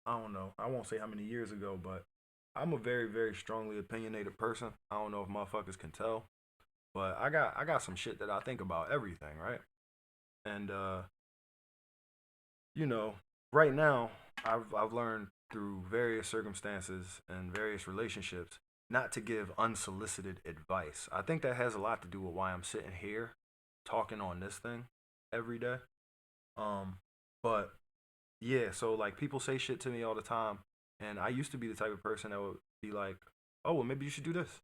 I don't know, I won't say how many years ago, but I'm a very very strongly opinionated person. I don't know if motherfuckers can tell, but I got some shit that I think about everything, right? And you know, right now I've learned through various circumstances and various relationships not to give unsolicited advice. I think that has a lot to do with why I'm sitting here talking on this thing every day. Um, but yeah, so like people say shit to me all the time, and I used to be the type of person that would be like, "Oh, well, maybe you should do this,"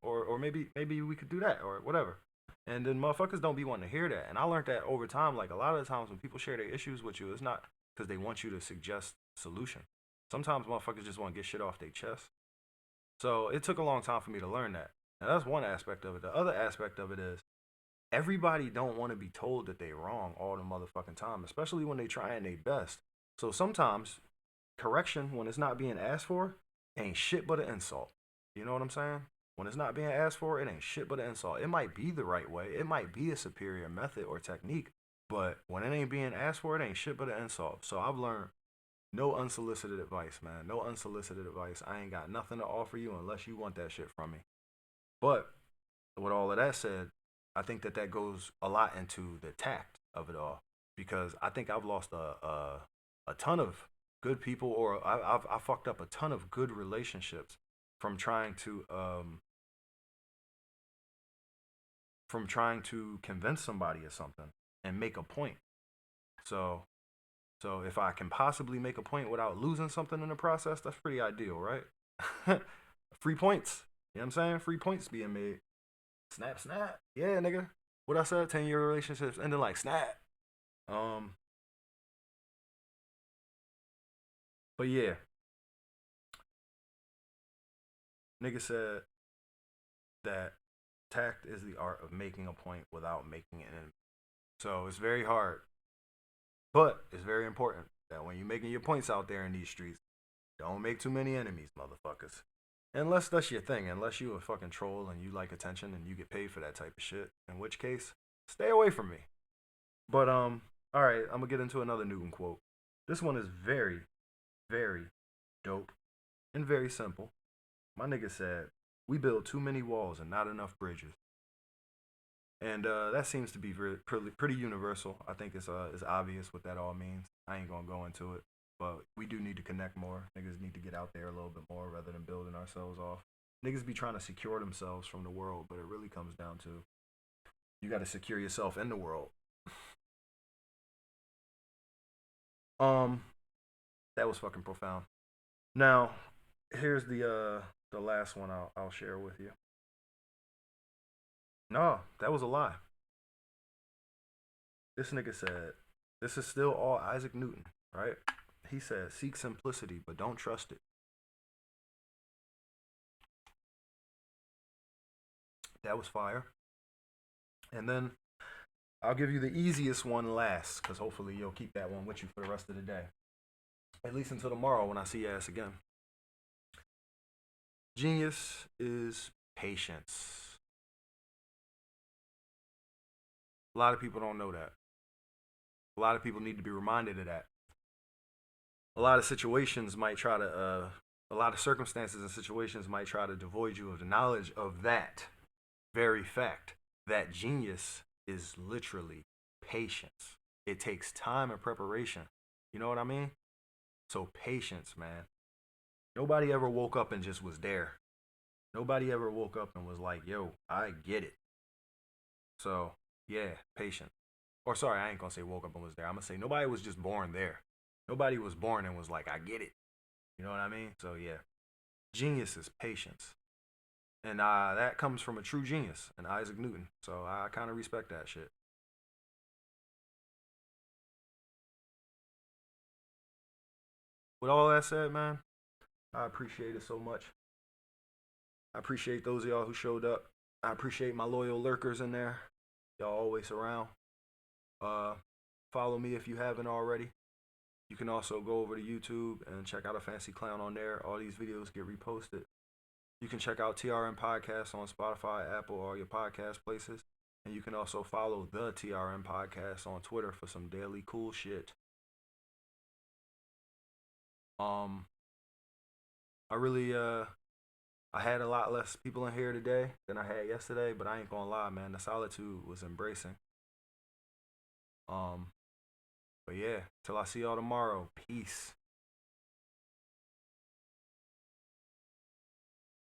or maybe we could do that, or whatever. And then motherfuckers don't be wanting to hear that. And I learned that over time. Like a lot of the times when people share their issues with you, it's not because they want you to suggest solution. Sometimes motherfuckers just want to get shit off their chest. So it took a long time for me to learn that. Now that's one aspect of it. The other aspect of it is everybody don't want to be told that they wrong all the motherfucking time, especially when they trying their best. So sometimes correction when it's not being asked for ain't shit but an insult. You know what I'm saying? When it's not being asked for, it ain't shit but an insult. It might be the right way. It might be a superior method or technique, but when it ain't being asked for, it ain't shit but an insult. So I've learned no unsolicited advice, man. No unsolicited advice. I ain't got nothing to offer you unless you want that shit from me. But with all of that said, I think that that goes a lot into the tact of it all because I think I've lost a ton of good people, or I fucked up a ton of good relationships from trying to convince somebody of something and make a point. So so if I can possibly make a point without losing something in the process, that's pretty ideal, right? Free points. You know what I'm saying? Free points being made. Snap, snap. Yeah, nigga. What I said, 10-year relationships ending like snap. Um, but yeah, nigga said that tact is the art of making a point without making it. So it's very hard, but it's very important that when you're making your points out there in these streets, don't make too many enemies, motherfuckers. Unless that's your thing, unless you a fucking troll and you like attention and you get paid for that type of shit. In which case, stay away from me. But all right, I'm gonna get into another Newton quote. This one is very, very dope and very simple. My nigga said, "We build too many walls and not enough bridges," and that seems to be pretty universal. I think it's obvious what that all means. I ain't gonna go into it, but we do need to connect more. Niggas need to get out there a little bit more rather than building ourselves off. Niggas be trying to secure themselves from the world, but it really comes down to you got to secure yourself in the world. Um, that was fucking profound. Now, here's the last one I'll share with you. No, that was a lie. This nigga said, this is still all Isaac Newton, right? He said, seek simplicity, but don't trust it. That was fire. And then I'll give you the easiest one last, because hopefully you'll keep that one with you for the rest of the day. At least until tomorrow when I see your ass again. Genius is patience. A lot of people don't know that. A lot of people need to be reminded of that. A lot of situations might try to, a lot of circumstances and situations might try to devoid you of the knowledge of that very fact. That genius is literally patience. It takes time and preparation. You know what I mean? So patience, man. Nobody ever woke up and just was there. Nobody ever woke up and was like, yo, I get it. So, yeah, patient. Or sorry, I ain't gonna say woke up and was there. I'm gonna say nobody was just born there. Nobody was born and was like, I get it. You know what I mean? So, yeah. Genius is patience. And that comes from a true genius, and Isaac Newton. So I kind of respect that shit. With all that said, man, I appreciate it so much. I appreciate those of y'all who showed up. I appreciate my loyal lurkers in there. Y'all always around. Follow me if you haven't already. You can also go over to YouTube and check out a fancy clown on there. All these videos get reposted. You can check out TRM Podcast on Spotify, Apple, all your podcast places. And you can also follow the TRM Podcast on Twitter for some daily cool shit. I really I had a lot less people in here today than I had yesterday, but I ain't gonna lie, man. The solitude was embracing. But yeah, till I see y'all tomorrow. Peace.